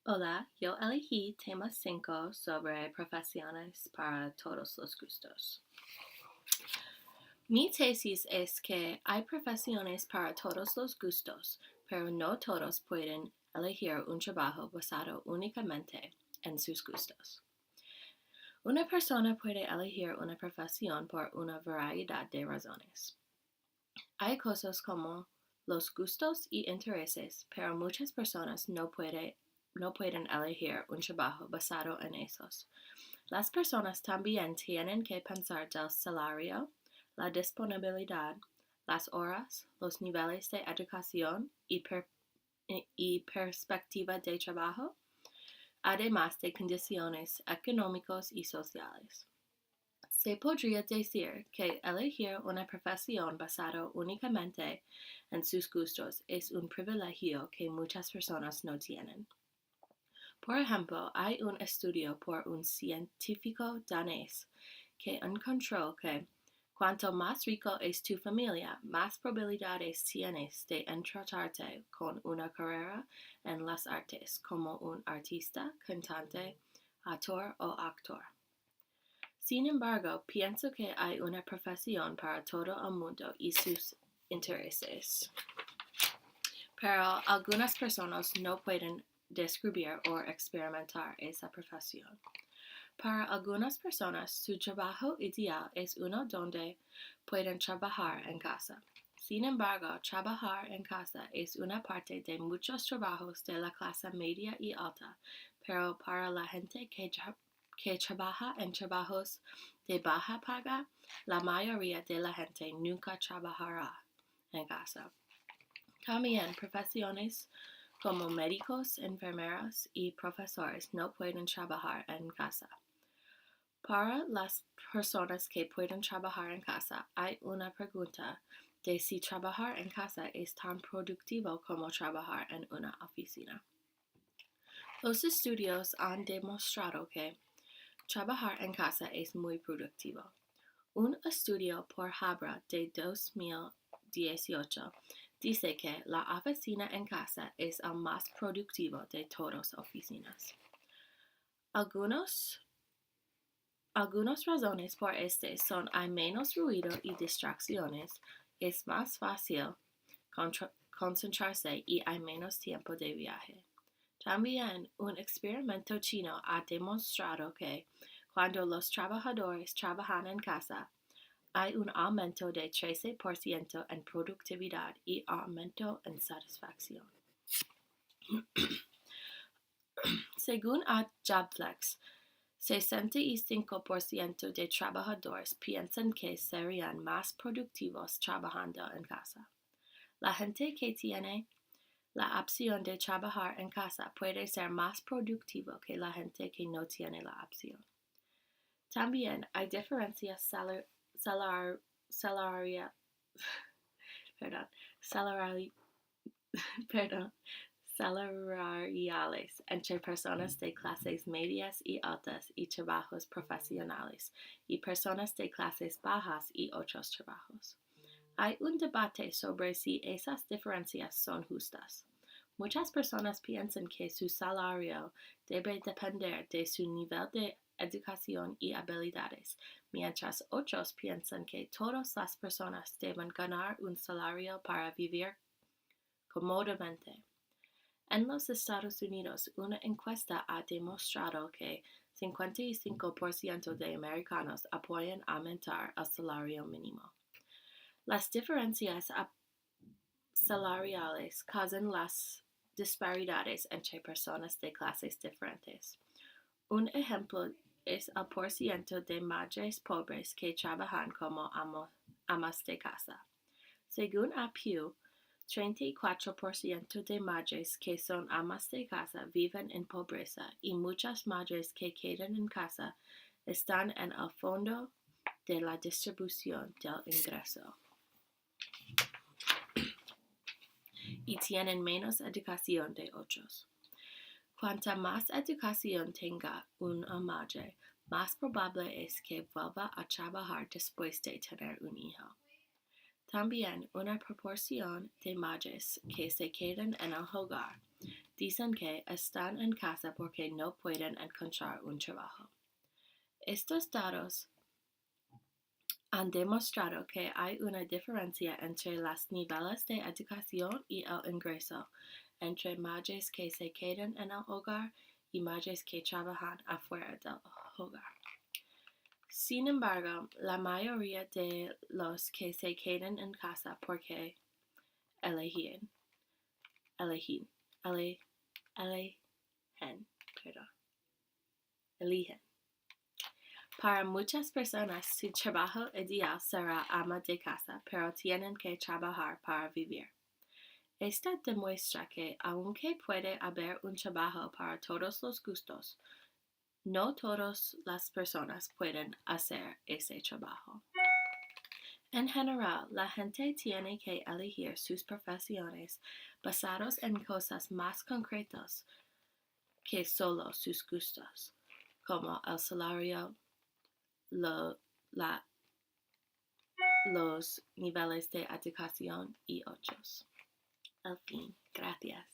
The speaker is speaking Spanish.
Hola, yo elegí tema 5 sobre profesiones para todos los gustos. Mi tesis es que hay profesiones para todos los gustos, pero no todos pueden elegir un trabajo basado únicamente en sus gustos. Una persona puede elegir una profesión por una variedad de razones. Hay cosas como los gustos y intereses, pero muchas personas no pueden elegir un trabajo basado en esos. Las personas también tienen que pensar del salario, la disponibilidad, las horas, los niveles de educación y perspectiva de trabajo, además de condiciones económicas y sociales. Se podría decir que elegir una profesión basada únicamente en sus gustos es un privilegio que muchas personas no tienen. Por ejemplo, hay un estudio por un científico danés que encontró que cuanto más rico es tu familia, más probabilidades tienes de entrarte con una carrera en las artes como un artista, cantante, actor o actor. Sin embargo, pienso que hay una profesión para todo el mundo y sus intereses. Pero algunas personas no pueden descubrir o experimentar esa profesión. Para algunas personas, su trabajo ideal es uno donde pueden trabajar en casa. Sin embargo, trabajar en casa es una parte de muchos trabajos de la clase media y alta, pero para la gente que trabaja en trabajos de baja paga, la mayoría de la gente nunca trabajará en casa. También profesiones como médicos, enfermeras y profesores no pueden trabajar en casa. Para las personas que pueden trabajar en casa, hay una pregunta de si trabajar en casa es tan productivo como trabajar en una oficina. Los estudios han demostrado que trabajar en casa es muy productivo. Un estudio por Habra de 2018 dice que la oficina en casa es el más productivo de todas las oficinas. Algunas razones por este son hay menos ruido y distracciones, es más fácil concentrarse y hay menos tiempo de viaje. También un experimento chino ha demostrado que cuando los trabajadores trabajan en casa, hay un aumento de 13% en productividad y aumento en satisfacción. Según a JobFlex, 65% de trabajadores piensan que serían más productivos trabajando en casa. La gente que tiene la opción de trabajar en casa puede ser más productivo que la gente que no tiene la opción. También hay diferencias salariales entre personas de clases medias y altas y trabajos profesionales y personas de clases bajas y otros trabajos. Hay un debate sobre si esas diferencias son justas. Muchas personas piensan que su salario debe depender de su nivel de educación y habilidades, mientras otros piensan que todas las personas deben ganar un salario para vivir cómodamente. En los Estados Unidos, una encuesta ha demostrado que 55% de americanos apoyan aumentar el salario mínimo. Las diferencias salariales causan las disparidades entre personas de clases diferentes. Un ejemplo es el porciento de madres pobres que trabajan como amas de casa. Según a Pew, 34% de madres que son amas de casa viven en pobreza y muchas madres que quedan en casa están en el fondo de la distribución del ingreso y tienen menos educación de otros. Cuanta más educación tenga una madre, más probable es que vuelva a trabajar después de tener un hijo. También una proporción de madres que se quedan en el hogar dicen que están en casa porque no pueden encontrar un trabajo. Estos datos han demostrado que hay una diferencia entre los niveles de educación y el ingreso entre madres que se quedan en el hogar y madres que trabajan afuera del hogar. Sin embargo, la mayoría de los que se quedan en casa porque eligen, eligen. Para muchas personas, su trabajo ideal será ama de casa, pero tienen que trabajar para vivir. Esto demuestra que, aunque puede haber un trabajo para todos los gustos, no todas las personas pueden hacer ese trabajo. En general, la gente tiene que elegir sus profesiones basadas en cosas más concretas que solo sus gustos, como el salario, los niveles de educación y otros. Al fin, gracias.